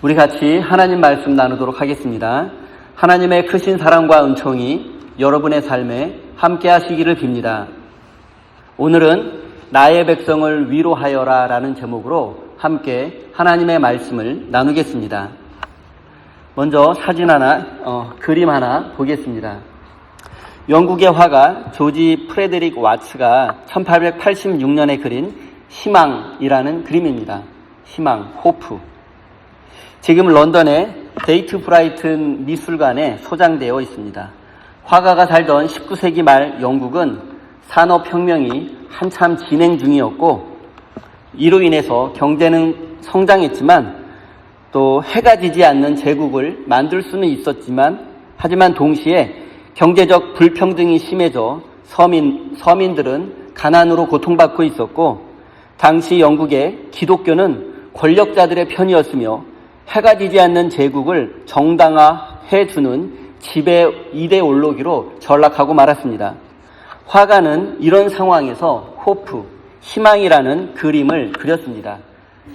우리 같이 하나님 말씀 나누도록 하겠습니다. 하나님의 크신 사랑과 은총이 여러분의 삶에 함께 하시기를 빕니다. 오늘은 나의 백성을 위로하여라 라는 제목으로 함께 하나님의 말씀을 나누겠습니다. 먼저 사진 하나, 그림 하나 보겠습니다. 영국의 화가 조지 프레데릭 와츠가 1886년에 그린 희망이라는 그림입니다. 희망, 호프. 지금 런던의 데이트 브라이튼 미술관에 소장되어 있습니다. 화가가 살던 19세기 말 영국은 산업혁명이 한참 진행 중이었고 이로 인해서 경제는 성장했지만 또 해가 지지 않는 제국을 만들 수는 있었지만 하지만 동시에 경제적 불평등이 심해져 서민들은 가난으로 고통받고 있었고 당시 영국의 기독교는 권력자들의 편이었으며 해가 지지 않는 제국을 정당화해주는 지배 이데올로기로 전락하고 말았습니다. 화가는 이런 상황에서 호프, 희망이라는 그림을 그렸습니다.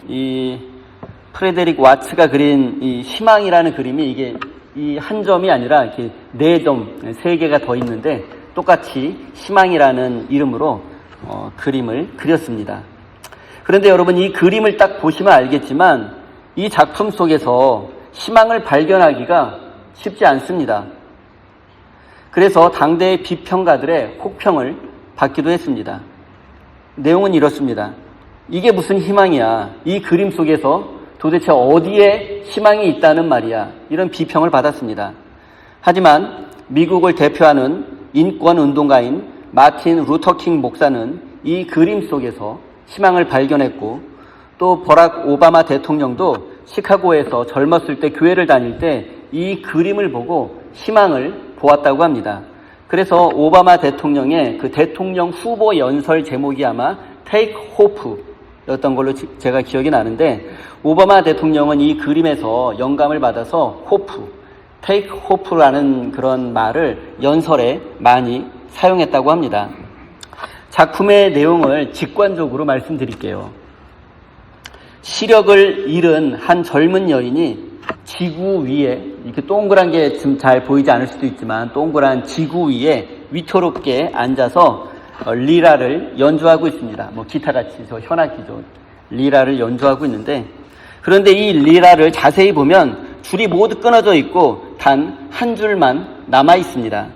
이 프레데릭 와츠가 그린 이 희망이라는 그림이 이게 이 한 점이 아니라 이렇게 4점, 3개가 더 있는데 똑같이 희망이라는 이름으로 그림을 그렸습니다. 그런데 여러분 이 그림을 딱 보시면 알겠지만 이 작품 속에서 희망을 발견하기가 쉽지 않습니다. 그래서 당대의 비평가들의 혹평을 받기도 했습니다. 내용은 이렇습니다. 이게 무슨 희망이야? 이 그림 속에서 도대체 어디에 희망이 있다는 말이야? 이런 비평을 받았습니다. 하지만 미국을 대표하는 인권운동가인 마틴 루터킹 목사는 이 그림 속에서 희망을 발견했고 또 버락 오바마 대통령도 시카고에서 젊었을 때 교회를 다닐 때 이 그림을 보고 희망을 보았다고 합니다. 그래서 오바마 대통령의 그 대통령 후보 연설 제목이 아마 Take Hope였던 걸로 제가 기억이 나는데 오바마 대통령은 이 그림에서 영감을 받아서 Hope, Take Hope라는 그런 말을 연설에 많이 사용했다고 합니다. 작품의 내용을 직관적으로 말씀드릴게요. 시력을 잃은 한 젊은 여인이 지구 위에 이렇게 동그란 게 좀 잘 보이지 않을 수도 있지만 동그란 지구 위에 위태롭게 앉아서 리라를 연주하고 있습니다. 기타같이 저 현악기죠. 리라를 연주하고 있는데 그런데 이 리라를 자세히 보면 줄이 모두 끊어져 있고 단 한 줄만 남아 있습니다.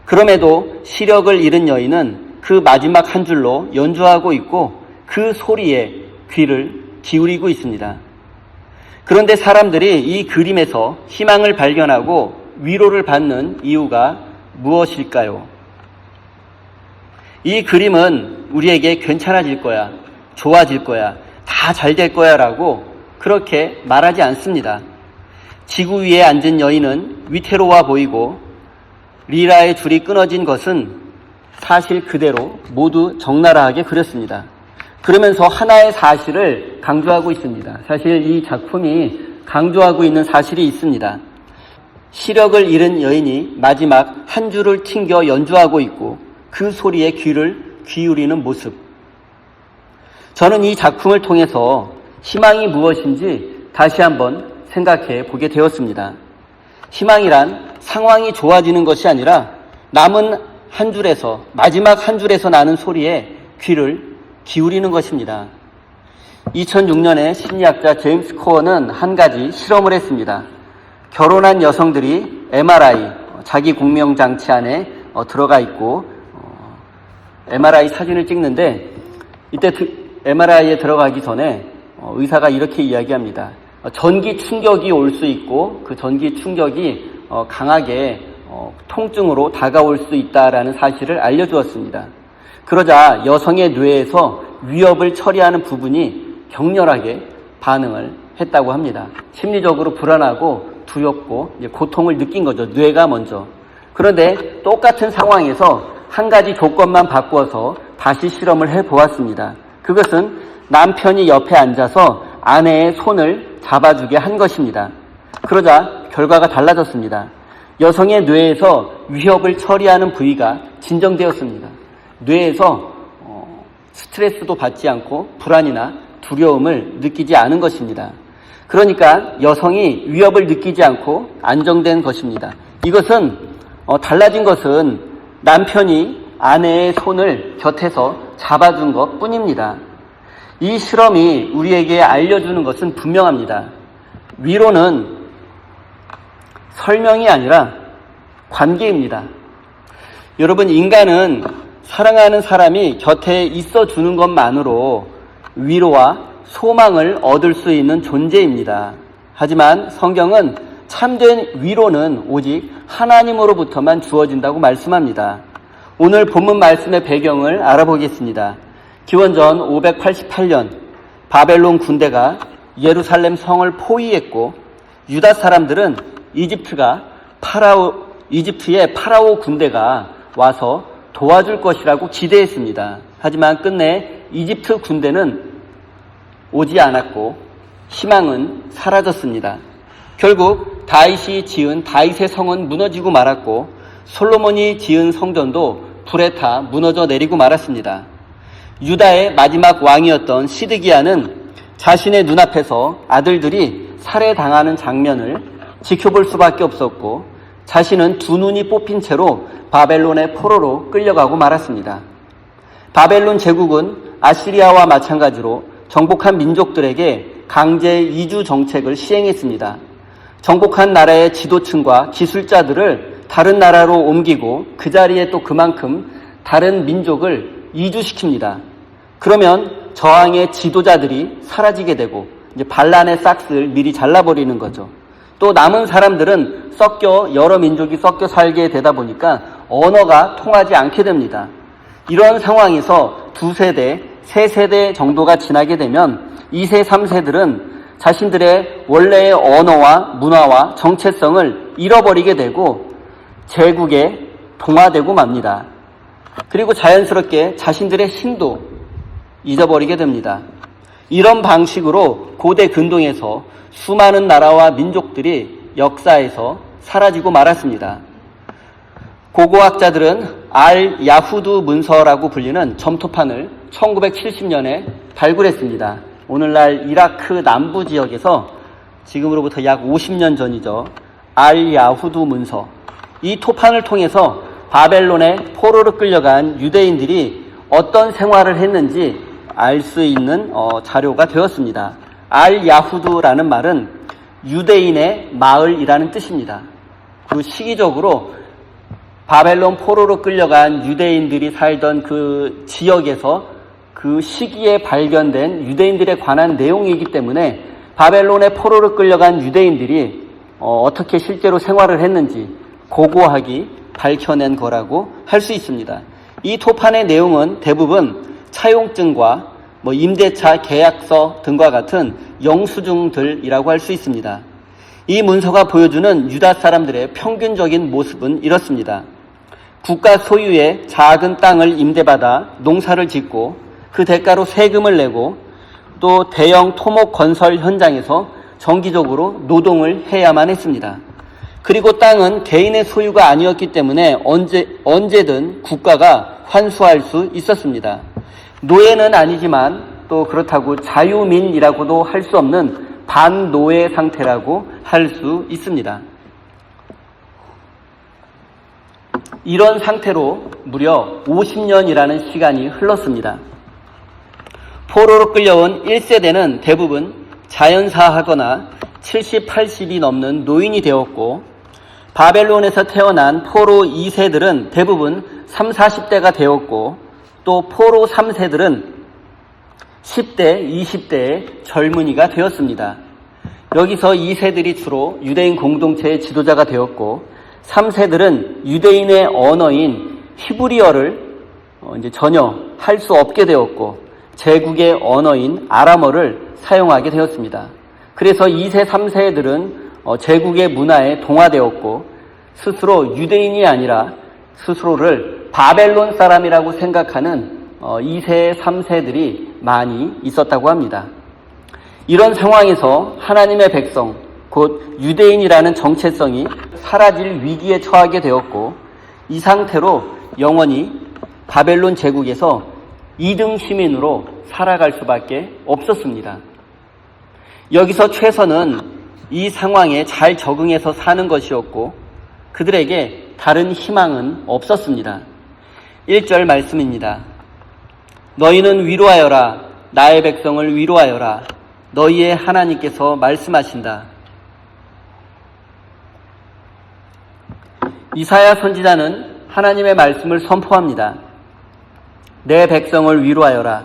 그럼에도 시력을 잃은 여인은 그 마지막 한 줄로 연주하고 있고 그 소리에 귀를 기울이고 있습니다. 그런데 사람들이 이 그림에서 희망을 발견하고 위로를 받는 이유가 무엇일까요? 이 그림은 우리에게 괜찮아질 거야, 좋아질 거야, 다 잘 될 거야 라고 그렇게 말하지 않습니다. 지구 위에 앉은 여인은 위태로워 보이고 리라의 줄이 끊어진 것은 사실 그대로 모두 적나라하게 그렸습니다. 그러면서 하나의 사실을 강조하고 있습니다. 사실 이 작품이 강조하고 있는 사실이 있습니다. 시력을 잃은 여인이 마지막 한 줄을 튕겨 연주하고 있고 그 소리에 귀를 기울이는 모습. 저는 이 작품을 통해서 희망이 무엇인지 다시 한번 생각해 보게 되었습니다. 희망이란 상황이 좋아지는 것이 아니라 남은 한 줄에서 마지막 한 줄에서 나는 소리에 귀를 기울이는 것입니다. 2006년에 심리학자 제임스 코어는 한 가지 실험을 했습니다. 결혼한 여성들이 MRI, 자기 공명장치 안에 들어가 있고 MRI 사진을 찍는데 이때 MRI에 들어가기 전에 의사가 이렇게 이야기합니다. 전기 충격이 올 수 있고 그 전기 충격이 강하게 통증으로 다가올 수 있다라는 사실을 알려주었습니다. 그러자 여성의 뇌에서 위협을 처리하는 부분이 격렬하게 반응을 했다고 합니다. 심리적으로 불안하고 두렵고 고통을 느낀 거죠. 뇌가 먼저. 그런데 똑같은 상황에서 한 가지 조건만 바꾸어서 다시 실험을 해보았습니다. 그것은 남편이 옆에 앉아서 아내의 손을 잡아주게 한 것입니다. 그러자 결과가 달라졌습니다. 여성의 뇌에서 위협을 처리하는 부위가 진정되었습니다. 뇌에서 스트레스도 받지 않고 불안이나 두려움을 느끼지 않은 것입니다. 그러니까 여성이 위협을 느끼지 않고 안정된 것입니다. 이것은 달라진 것은 남편이 아내의 손을 곁에서 잡아준 것 뿐입니다. 이 실험이 우리에게 알려주는 것은 분명합니다. 위로는 설명이 아니라 관계입니다. 여러분, 인간은 사랑하는 사람이 곁에 있어주는 것만으로 위로와 소망을 얻을 수 있는 존재입니다. 하지만 성경은 참된 위로는 오직 하나님으로부터만 주어진다고 말씀합니다. 오늘 본문 말씀의 배경을 알아보겠습니다. 기원전 588년 바벨론 군대가 예루살렘 성을 포위했고 유다 사람들은 이집트의 파라오 군대가 와서 도와줄 것이라고 기대했습니다. 하지만 끝내 이집트 군대는 오지 않았고 희망은 사라졌습니다. 결국 다윗이 지은 다윗의 성은 무너지고 말았고 솔로몬이 지은 성전도 불에 타 무너져 내리고 말았습니다. 유다의 마지막 왕이었던 시드기야는 자신의 눈앞에서 아들들이 살해당하는 장면을 지켜볼 수밖에 없었고 자신은 두 눈이 뽑힌 채로 바벨론의 포로로 끌려가고 말았습니다. 바벨론 제국은 아시리아와 마찬가지로 정복한 민족들에게 강제 이주 정책을 시행했습니다. 정복한 나라의 지도층과 기술자들을 다른 나라로 옮기고 그 자리에 또 그만큼 다른 민족을 이주시킵니다. 그러면 저항의 지도자들이 사라지게 되고 이제 반란의 싹스를 미리 잘라버리는 거죠. 또 남은 사람들은 여러 민족이 섞여 살게 되다 보니까 언어가 통하지 않게 됩니다. 이런 상황에서 2세대, 3세대 정도가 지나게 되면 2세, 3세들은 자신들의 원래의 언어와 문화와 정체성을 잃어버리게 되고 제국에 동화되고 맙니다. 그리고 자연스럽게 자신들의 힘도 잊어버리게 됩니다. 이런 방식으로 고대 근동에서 수많은 나라와 민족들이 역사에서 사라지고 말았습니다. 고고학자들은 알-야후드 문서라고 불리는 점토판을 1970년에 발굴했습니다. 오늘날 이라크 남부 지역에서 지금으로부터 약 50년 전이죠. 알-야후드 문서. 이 토판을 통해서 바벨론의 포로로 끌려간 유대인들이 어떤 생활을 했는지 알 수 있는 자료가 되었습니다. 알-야후드라는 말은 유대인의 마을이라는 뜻입니다. 그 시기적으로 바벨론 포로로 끌려간 유대인들이 살던 그 지역에서 그 시기에 발견된 유대인들에 관한 내용이기 때문에 바벨론의 포로로 끌려간 유대인들이 어떻게 실제로 생활을 했는지 고고하게 밝혀낸 거라고 할 수 있습니다. 이 토판의 내용은 대부분 차용증과 임대차 계약서 등과 같은 영수증들이라고 할 수 있습니다. 이 문서가 보여주는 유다 사람들의 평균적인 모습은 이렇습니다. 국가 소유의 작은 땅을 임대받아 농사를 짓고 그 대가로 세금을 내고 또 대형 토목 건설 현장에서 정기적으로 노동을 해야만 했습니다. 그리고 땅은 개인의 소유가 아니었기 때문에 언제든 국가가 환수할 수 있었습니다. 노예는 아니지만 또 그렇다고 자유민이라고도 할 수 없는 반노예 상태라고 할 수 있습니다. 이런 상태로 무려 50년이라는 시간이 흘렀습니다. 포로로 끌려온 1세대는 대부분 자연사하거나 70, 80이 넘는 노인이 되었고 바벨론에서 태어난 포로 2세들은 대부분 30, 40대가 되었고 또 포로 3세들은 10대, 20대의 젊은이가 되었습니다. 여기서 2세들이 주로 유대인 공동체의 지도자가 되었고 3세들은 유대인의 언어인 히브리어를 이제 전혀 할 수 없게 되었고 제국의 언어인 아람어를 사용하게 되었습니다. 그래서 2세, 3세들은 제국의 문화에 동화되었고 스스로 유대인이 아니라 스스로를 바벨론 사람이라고 생각하는 2세, 3세들이 많이 있었다고 합니다. 이런 상황에서 하나님의 백성, 곧 유대인이라는 정체성이 사라질 위기에 처하게 되었고 이 상태로 영원히 바벨론 제국에서 2등 시민으로 살아갈 수밖에 없었습니다. 여기서 최선은 이 상황에 잘 적응해서 사는 것이었고 그들에게 다른 희망은 없었습니다. 1절 말씀입니다. 너희는 위로하여라. 나의 백성을 위로하여라. 너희의 하나님께서 말씀하신다. 이사야 선지자는 하나님의 말씀을 선포합니다. 내 백성을 위로하여라.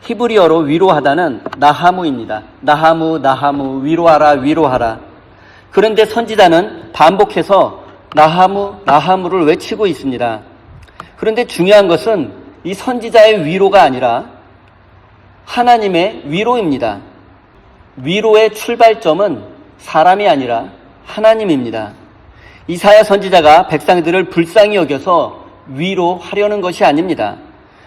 히브리어로 위로하다는 나하무입니다. 나하무, 위로하라, 위로하라. 그런데 선지자는 반복해서 나하무를 외치고 있습니다. 그런데 중요한 것은 이 선지자의 위로가 아니라 하나님의 위로입니다. 위로의 출발점은 사람이 아니라 하나님입니다. 이사야 선지자가 백성들을 불쌍히 여겨서 위로하려는 것이 아닙니다.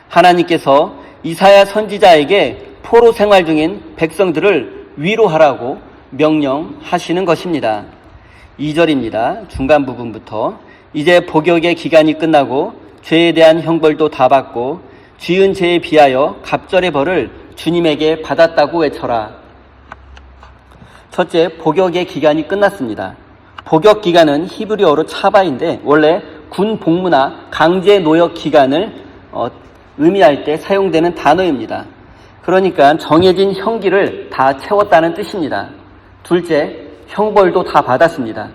하나님께서 이사야 선지자에게 포로 생활 중인 백성들을 위로하라고 명령하시는 것입니다. 2절입니다. 중간 부분부터 이제 복역의 기간이 끝나고 죄에 대한 형벌도 다 받고 지은 죄에 비하여 갑절의 벌을 주님에게 받았다고 외쳐라. 첫째, 복역의 기간이 끝났습니다. 복역 기간은 히브리어로 차바인데 원래 군 복무나 강제 노역 기간을 의미할 때 사용되는 단어입니다. 그러니까 정해진 형기를 다 채웠다는 뜻입니다. 둘째, 형벌도 다 받았습니다.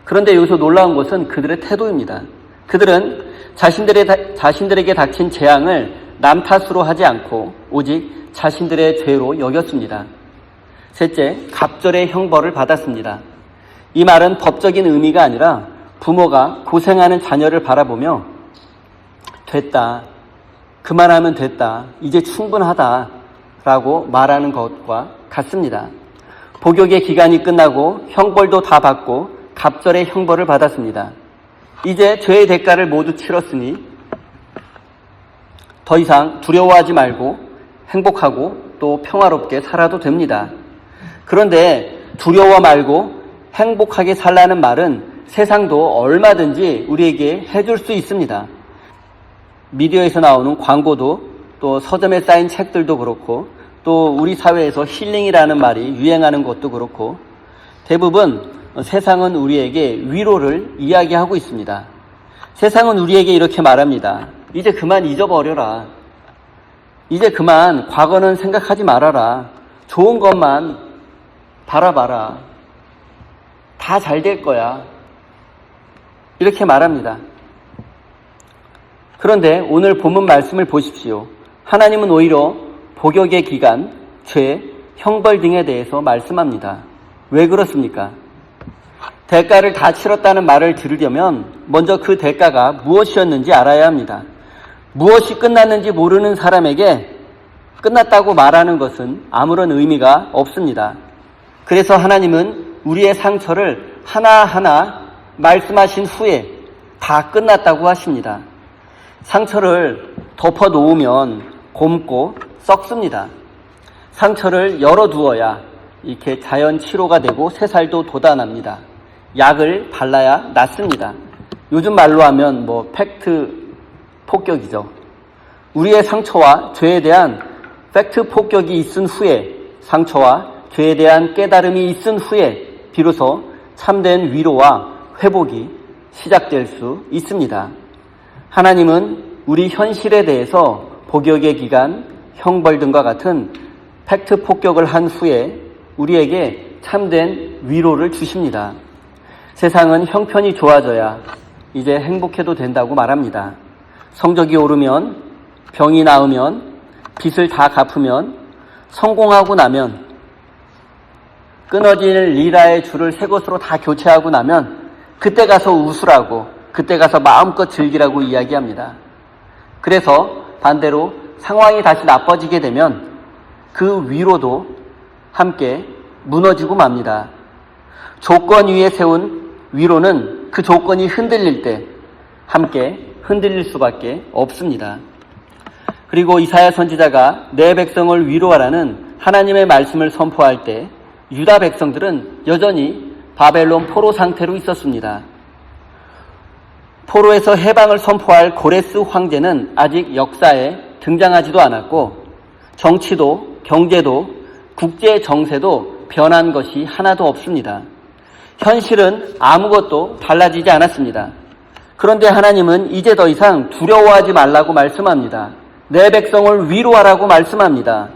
그런데 여기서 놀라운 것은 그들의 태도입니다. 그들은 자신들에게 닥친 재앙을 남 탓으로 하지 않고 오직 자신들의 죄로 여겼습니다. 셋째, 갑절의 형벌을 받았습니다. 이 말은 법적인 의미가 아니라 부모가 고생하는 자녀를 바라보며 됐다, 그만하면 됐다, 이제 충분하다 라고 말하는 것과 같습니다. 복역의 기간이 끝나고 형벌도 다 받고 갑절의 형벌을 받았습니다. 이제 죄의 대가를 모두 치렀으니 더 이상 두려워하지 말고 행복하고 또 평화롭게 살아도 됩니다. 그런데 두려워 말고 행복하게 살라는 말은 세상도 얼마든지 우리에게 해줄 수 있습니다. 미디어에서 나오는 광고도 또 서점에 쌓인 책들도 그렇고 또 우리 사회에서 힐링이라는 말이 유행하는 것도 그렇고 대부분 세상은 우리에게 위로를 이야기하고 있습니다. 세상은 우리에게 이렇게 말합니다. 이제 그만 잊어버려라. 이제 그만 과거는 생각하지 말아라. 좋은 것만 바라봐라. 다 잘 될 거야. 이렇게 말합니다. 그런데 오늘 본문 말씀을 보십시오. 하나님은 오히려 복역의 기간, 죄, 형벌 등에 대해서 말씀합니다. 왜 그렇습니까? 대가를 다 치렀다는 말을 들으려면 먼저 그 대가가 무엇이었는지 알아야 합니다. 무엇이 끝났는지 모르는 사람에게 끝났다고 말하는 것은 아무런 의미가 없습니다. 그래서 하나님은 우리의 상처를 하나하나 말씀하신 후에 다 끝났다고 하십니다. 상처를 덮어 놓으면 곪고 썩습니다. 상처를 열어두어야 이렇게 자연 치료가 되고 새살도 돋아납니다. 약을 발라야 낫습니다. 요즘 말로 하면 팩트 폭격이죠. 우리의 상처와 죄에 대한 팩트 폭격이 있은 후에 상처와 죄에 대한 깨달음이 있은 후에 비로소 참된 위로와 회복이 시작될 수 있습니다. 하나님은 우리 현실에 대해서 복역의 기간, 형벌 등과 같은 팩트 폭격을 한 후에 우리에게 참된 위로를 주십니다. 세상은 형편이 좋아져야 이제 행복해도 된다고 말합니다. 성적이 오르면, 병이 나으면, 빚을 다 갚으면, 성공하고 나면, 끊어질 리라의 줄을 새 것으로 다 교체하고 나면 그때 가서 웃으라고, 그때 가서 마음껏 즐기라고 이야기합니다. 그래서 반대로 상황이 다시 나빠지게 되면 그 위로도 함께 무너지고 맙니다. 조건 위에 세운 위로는 그 조건이 흔들릴 때 함께 흔들릴 수밖에 없습니다. 그리고 이사야 선지자가 내 백성을 위로하라는 하나님의 말씀을 선포할 때 유다 백성들은 여전히 바벨론 포로 상태로 있었습니다. 포로에서 해방을 선포할 고레스 황제는 아직 역사에 등장하지도 않았고 정치도 경제도 국제 정세도 변한 것이 하나도 없습니다. 현실은 아무것도 달라지지 않았습니다. 그런데 하나님은 이제 더 이상 두려워하지 말라고 말씀합니다. 내 백성을 위로하라고 말씀합니다.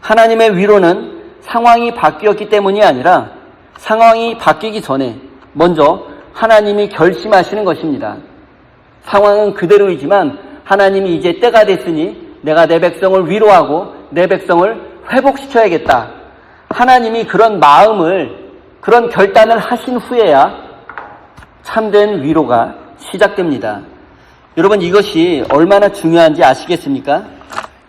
하나님의 위로는 상황이 바뀌었기 때문이 아니라 상황이 바뀌기 전에 먼저 하나님이 결심하시는 것입니다. 상황은 그대로이지만 하나님이 이제 때가 됐으니 내가 내 백성을 위로하고 내 백성을 회복시켜야겠다. 하나님이 그런 마음을, 그런 결단을 하신 후에야 참된 위로가 시작됩니다. 여러분, 이것이 얼마나 중요한지 아시겠습니까?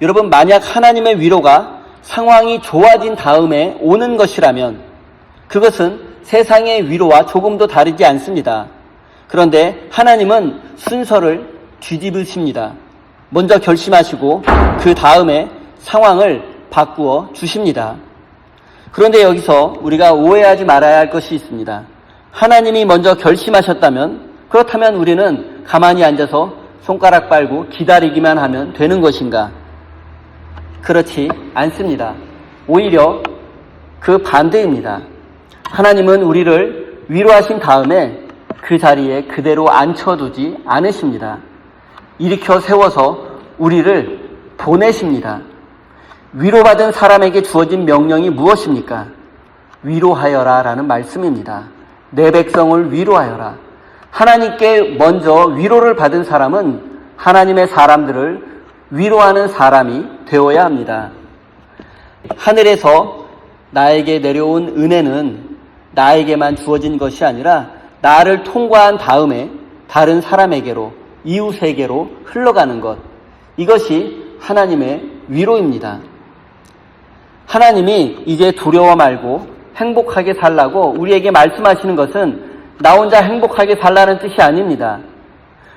여러분, 만약 하나님의 위로가 상황이 좋아진 다음에 오는 것이라면 그것은 세상의 위로와 조금도 다르지 않습니다. 그런데 하나님은 순서를 뒤집으십니다. 먼저 결심하시고 그 다음에 상황을 바꾸어 주십니다. 그런데 여기서 우리가 오해하지 말아야 할 것이 있습니다. 하나님이 먼저 결심하셨다면, 그렇다면 우리는 가만히 앉아서 손가락 빨고 기다리기만 하면 되는 것인가? 그렇지 않습니다. 오히려 그 반대입니다. 하나님은 우리를 위로하신 다음에 그 자리에 그대로 앉혀두지 않으십니다. 일으켜 세워서 우리를 보내십니다. 위로받은 사람에게 주어진 명령이 무엇입니까? 위로하여라 라는 말씀입니다. 내 백성을 위로하여라. 하나님께 먼저 위로를 받은 사람은 하나님의 사람들을 위로하는 사람이 되어야 합니다. 하늘에서 나에게 내려온 은혜는 나에게만 주어진 것이 아니라 나를 통과한 다음에 다른 사람에게로, 이웃에게로 흘러가는 것, 이것이 하나님의 위로입니다. 하나님이 이제 두려워 말고 행복하게 살라고 우리에게 말씀하시는 것은 나 혼자 행복하게 살라는 뜻이 아닙니다.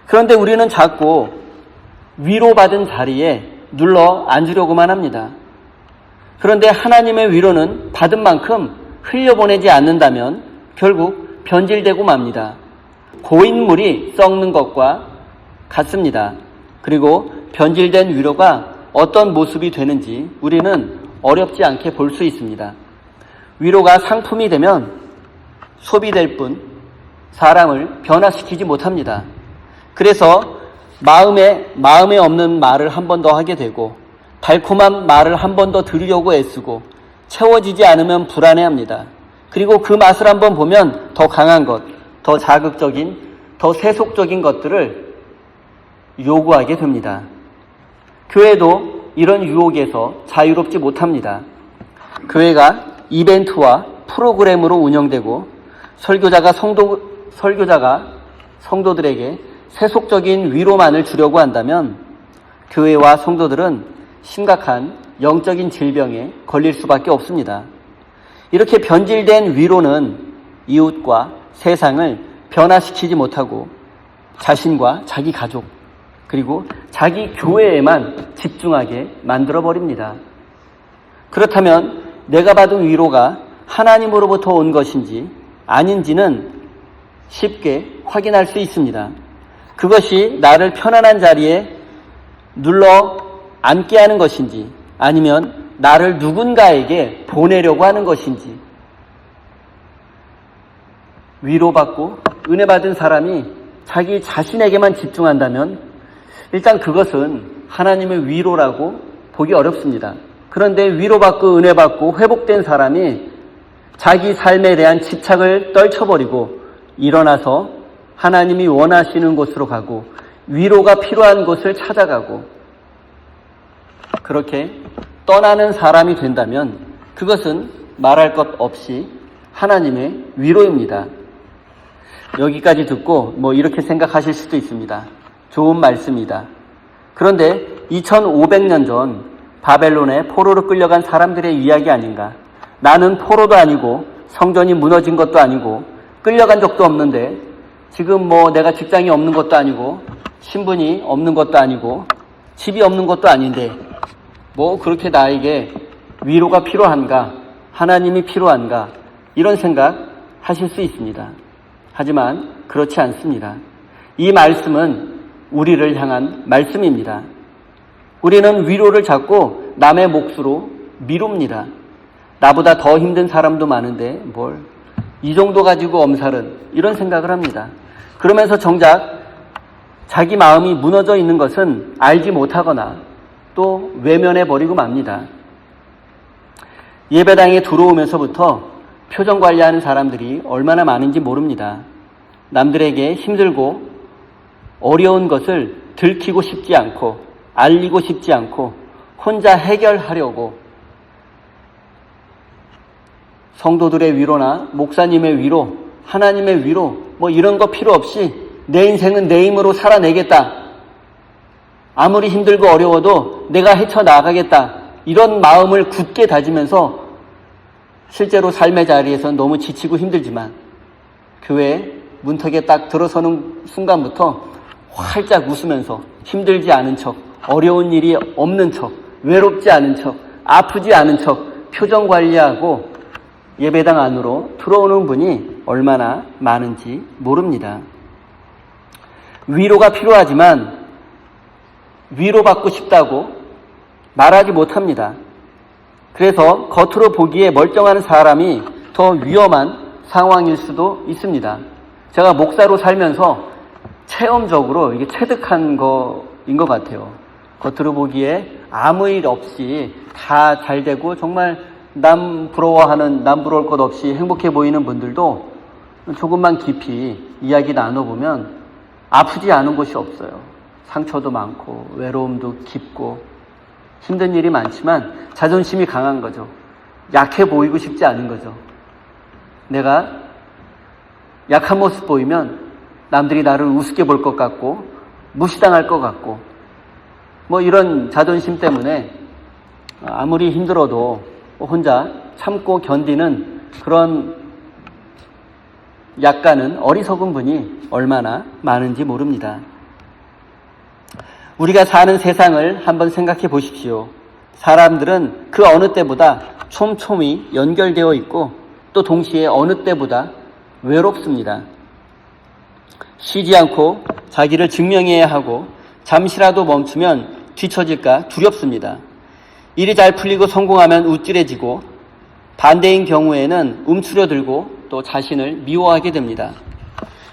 그런데 우리는 자꾸 위로받은 자리에 눌러 앉으려고만 합니다. 그런데 하나님의 위로는 받은 만큼 흘려보내지 않는다면 결국 변질되고 맙니다. 고인물이 썩는 것과 같습니다. 그리고 변질된 위로가 어떤 모습이 되는지 우리는 어렵지 않게 볼 수 있습니다. 위로가 상품이 되면 소비될 뿐 사람을 변화시키지 못합니다. 그래서 마음에 없는 말을 한 번 더 하게 되고 달콤한 말을 한 번 더 들으려고 애쓰고 채워지지 않으면 불안해합니다. 그리고 그 맛을 한번 보면 더 강한 것, 더 자극적인, 더 세속적인 것들을 요구하게 됩니다. 교회도 이런 유혹에서 자유롭지 못합니다. 교회가 이벤트와 프로그램으로 운영되고 설교자가 성도들에게 세속적인 위로만을 주려고 한다면 교회와 성도들은 심각한 영적인 질병에 걸릴 수밖에 없습니다. 이렇게 변질된 위로는 이웃과 세상을 변화시키지 못하고 자신과 자기 가족 그리고 자기 교회에만 집중하게 만들어버립니다. 그렇다면 내가 받은 위로가 하나님으로부터 온 것인지 아닌지는 쉽게 확인할 수 있습니다. 그것이 나를 편안한 자리에 눌러 앉게 하는 것인지 아니면 나를 누군가에게 보내려고 하는 것인지. 위로받고 은혜 받은 사람이 자기 자신에게만 집중한다면 일단 그것은 하나님의 위로라고 보기 어렵습니다. 그런데 위로받고 은혜 받고 회복된 사람이 자기 삶에 대한 집착을 떨쳐버리고 일어나서 하나님이 원하시는 곳으로 가고 위로가 필요한 곳을 찾아가고 그렇게 떠나는 사람이 된다면 그것은 말할 것 없이 하나님의 위로입니다. 여기까지 듣고 이렇게 생각하실 수도 있습니다. 좋은 말씀이다. 그런데 2500년 전 바벨론에 포로로 끌려간 사람들의 이야기 아닌가? 나는 포로도 아니고 성전이 무너진 것도 아니고 끌려간 적도 없는데 지금 내가 직장이 없는 것도 아니고 신분이 없는 것도 아니고 집이 없는 것도 아닌데 그렇게 나에게 위로가 필요한가? 하나님이 필요한가? 이런 생각 하실 수 있습니다. 하지만 그렇지 않습니다. 이 말씀은 우리를 향한 말씀입니다. 우리는 위로를 자꾸 남의 몫으로 미룹니다. 나보다 더 힘든 사람도 많은데 뭘 이 정도 가지고 엄살은, 이런 생각을 합니다. 그러면서 정작 자기 마음이 무너져 있는 것은 알지 못하거나 또 외면해 버리고 맙니다. 예배당에 들어오면서부터 표정 관리하는 사람들이 얼마나 많은지 모릅니다. 남들에게 힘들고 어려운 것을 들키고 싶지 않고 알리고 싶지 않고 혼자 해결하려고 성도들의 위로나 목사님의 위로, 하나님의 위로 뭐 이런 거 필요 없이 내 인생은 내 힘으로 살아내겠다. 아무리 힘들고 어려워도 내가 헤쳐나가겠다. 이런 마음을 굳게 다지면서 실제로 삶의 자리에서 너무 지치고 힘들지만 교회 문턱에 딱 들어서는 순간부터 활짝 웃으면서 힘들지 않은 척, 어려운 일이 없는 척, 외롭지 않은 척, 아프지 않은 척 표정 관리하고 예배당 안으로 들어오는 분이 얼마나 많은지 모릅니다. 위로가 필요하지만 위로받고 싶다고 말하지 못합니다. 그래서 겉으로 보기에 멀쩡한 사람이 더 위험한 상황일 수도 있습니다. 제가 목사로 살면서 체험적으로 이게 체득한 거인 것 같아요. 겉으로 보기에 아무 일 없이 다 잘 되고 정말 남 부러울 것 없이 행복해 보이는 분들도 조금만 깊이 이야기 나눠보면 아프지 않은 곳이 없어요. 상처도 많고 외로움도 깊고 힘든 일이 많지만 자존심이 강한 거죠. 약해 보이고 싶지 않은 거죠. 내가 약한 모습 보이면 남들이 나를 우습게 볼 것 같고 무시당할 것 같고 뭐 이런 자존심 때문에 아무리 힘들어도 혼자 참고 견디는 그런 약간은 어리석은 분이 얼마나 많은지 모릅니다. 우리가 사는 세상을 한번 생각해 보십시오. 사람들은 그 어느 때보다 촘촘히 연결되어 있고 또 동시에 어느 때보다 외롭습니다. 쉬지 않고 자기를 증명해야 하고 잠시라도 멈추면 뒤처질까 두렵습니다. 일이 잘 풀리고 성공하면 우쭐해지고 반대인 경우에는 움츠려들고 또 자신을 미워하게 됩니다.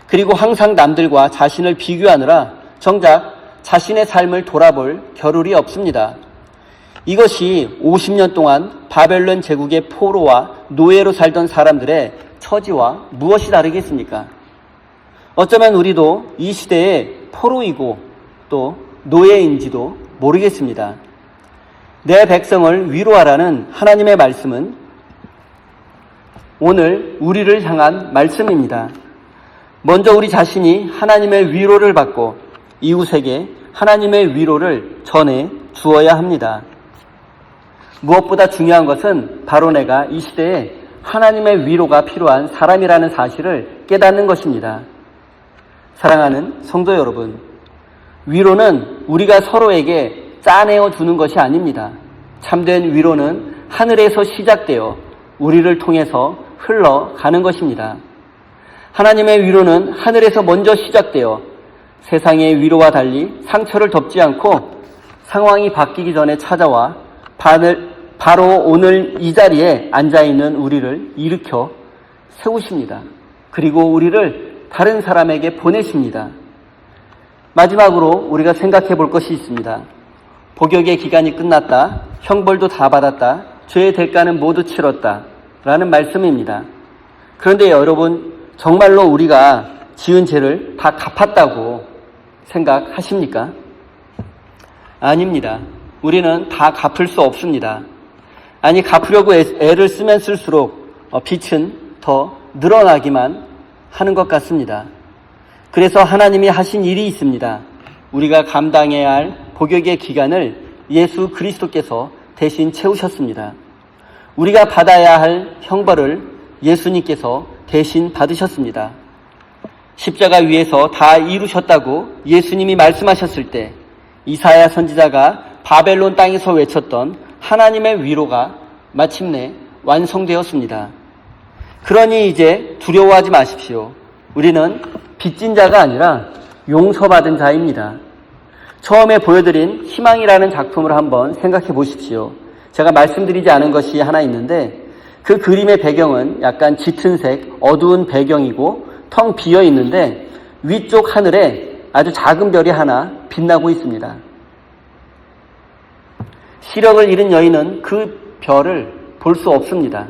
그리고 항상 남들과 자신을 비교하느라 정작 자신의 삶을 돌아볼 겨를이 없습니다. 이것이 50년 동안 바벨론 제국의 포로와 노예로 살던 사람들의 처지와 무엇이 다르겠습니까? 어쩌면 우리도 이 시대의 포로이고 또 노예인지도 모르겠습니다. 내 백성을 위로하라는 하나님의 말씀은 오늘 우리를 향한 말씀입니다. 먼저 우리 자신이 하나님의 위로를 받고 이웃에게 하나님의 위로를 전해 주어야 합니다. 무엇보다 중요한 것은 바로 내가 이 시대에 하나님의 위로가 필요한 사람이라는 사실을 깨닫는 것입니다. 사랑하는 성도 여러분, 위로는 우리가 서로에게 짜내어 주는 것이 아닙니다. 참된 위로는 하늘에서 시작되어 우리를 통해서 흘러가는 것입니다. 하나님의 위로는 하늘에서 먼저 시작되어 세상의 위로와 달리 상처를 덮지 않고 상황이 바뀌기 전에 찾아와 바로 오늘 이 자리에 앉아있는 우리를 일으켜 세우십니다. 그리고 우리를 다른 사람에게 보내십니다. 마지막으로 우리가 생각해 볼 것이 있습니다. 복역의 기간이 끝났다. 형벌도 다 받았다. 죄의 대가는 모두 치렀다. 라는 말씀입니다. 그런데 여러분, 정말로 우리가 지은 죄를 다 갚았다고 생각하십니까? 아닙니다. 우리는 다 갚을 수 없습니다. 아니, 갚으려고 애를 쓰면 쓸수록 빚은 더 늘어나기만 하는 것 같습니다. 그래서 하나님이 하신 일이 있습니다. 우리가 감당해야 할 복역의 기간을 예수 그리스도께서 대신 채우셨습니다. 우리가 받아야 할 형벌을 예수님께서 대신 받으셨습니다. 십자가 위에서 다 이루셨다고 예수님이 말씀하셨을 때 이사야 선지자가 바벨론 땅에서 외쳤던 하나님의 위로가 마침내 완성되었습니다. 그러니 이제 두려워하지 마십시오. 우리는 빚진 자가 아니라 용서받은 자입니다. 처음에 보여드린 희망이라는 작품을 한번 생각해 보십시오. 제가 말씀드리지 않은 것이 하나 있는데 그 그림의 배경은 약간 짙은 색, 어두운 배경이고 텅 비어 있는데 위쪽 하늘에 아주 작은 별이 하나 빛나고 있습니다. 시력을 잃은 여인은 그 별을 볼 수 없습니다.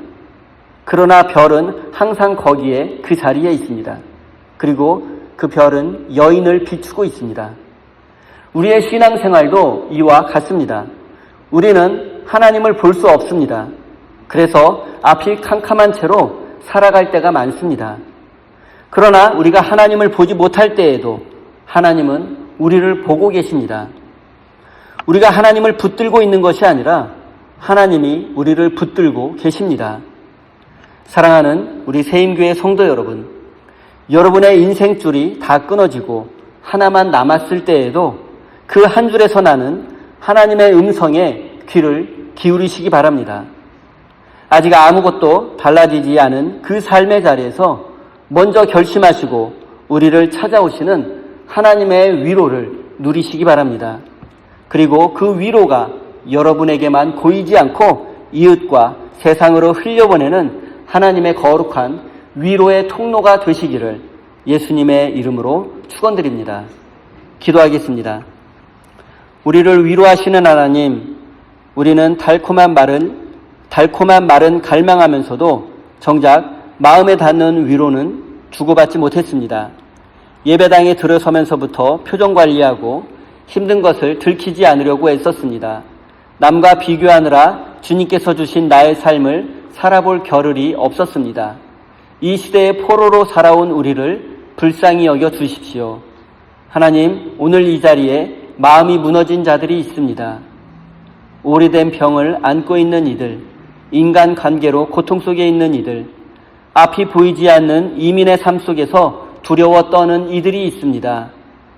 그러나 별은 항상 거기에 그 자리에 있습니다. 그리고 그 별은 여인을 비추고 있습니다. 우리의 신앙생활도 이와 같습니다. 우리는 하나님을 볼 수 없습니다. 그래서 앞이 캄캄한 채로 살아갈 때가 많습니다. 그러나 우리가 하나님을 보지 못할 때에도 하나님은 우리를 보고 계십니다. 우리가 하나님을 붙들고 있는 것이 아니라 하나님이 우리를 붙들고 계십니다. 사랑하는 우리 세임교회 성도 여러분, 여러분의 인생줄이 다 끊어지고 하나만 남았을 때에도 그 한 줄에서 나는 하나님의 음성에 귀를 기울이시기 바랍니다. 아직 아무것도 달라지지 않은 그 삶의 자리에서 먼저 결심하시고 우리를 찾아오시는 하나님의 위로를 누리시기 바랍니다. 그리고 그 위로가 여러분에게만 고이지 않고 이웃과 세상으로 흘려보내는 하나님의 거룩한 위로의 통로가 되시기를 예수님의 이름으로 축원드립니다. 기도하겠습니다. 우리를 위로하시는 하나님, 우리는 달콤한 말은 갈망하면서도 정작 마음에 닿는 위로는 주고받지 못했습니다. 예배당에 들어서면서부터 표정 관리하고 힘든 것을 들키지 않으려고 애썼습니다. 남과 비교하느라 주님께서 주신 나의 삶을 살아볼 겨를이 없었습니다. 이 시대의 포로로 살아온 우리를 불쌍히 여겨 주십시오. 하나님, 오늘 이 자리에 마음이 무너진 자들이 있습니다. 오래된 병을 안고 있는 이들, 인간관계로 고통 속에 있는 이들, 앞이 보이지 않는 이민의 삶 속에서 두려워 떠는 이들이 있습니다.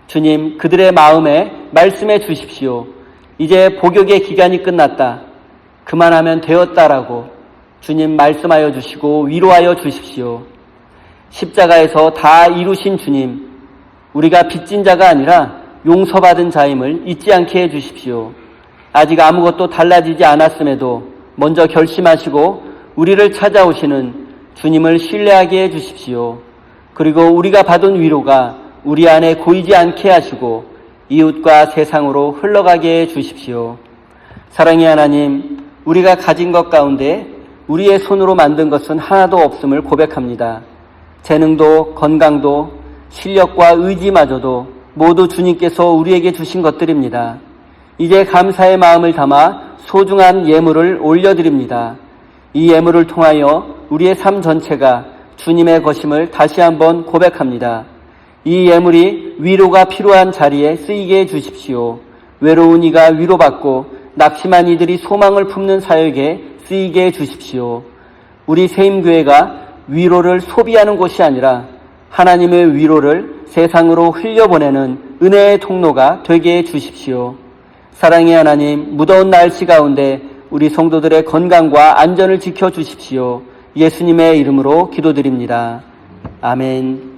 주님, 그들의 마음에 말씀해 주십시오. 이제 복역의 기간이 끝났다. 그만하면 되었다라고 주님 말씀하여 주시고 위로하여 주십시오. 십자가에서 다 이루신 주님, 우리가 빚진 자가 아니라 용서받은 자임을 잊지 않게 해 주십시오. 아직 아무것도 달라지지 않았음에도 먼저 결심하시고 우리를 찾아오시는 주님을 신뢰하게 해 주십시오. 그리고 우리가 받은 위로가 우리 안에 고이지 않게 하시고 이웃과 세상으로 흘러가게 해 주십시오. 사랑의 하나님, 우리가 가진 것 가운데 우리의 손으로 만든 것은 하나도 없음을 고백합니다. 재능도 건강도 실력과 의지마저도 모두 주님께서 우리에게 주신 것들입니다. 이제 감사의 마음을 담아 소중한 예물을 올려드립니다. 이 예물을 통하여 우리의 삶 전체가 주님의 것임을 다시 한번 고백합니다. 이 예물이 위로가 필요한 자리에 쓰이게 해주십시오. 외로운 이가 위로받고 낙심한 이들이 소망을 품는 사역에 쓰이게 해주십시오. 우리 세임교회가 위로를 소비하는 곳이 아니라 하나님의 위로를 세상으로 흘려보내는 은혜의 통로가 되게 해주십시오. 사랑의 하나님, 무더운 날씨 가운데 우리 성도들의 건강과 안전을 지켜주십시오. 예수님의 이름으로 기도드립니다. 아멘.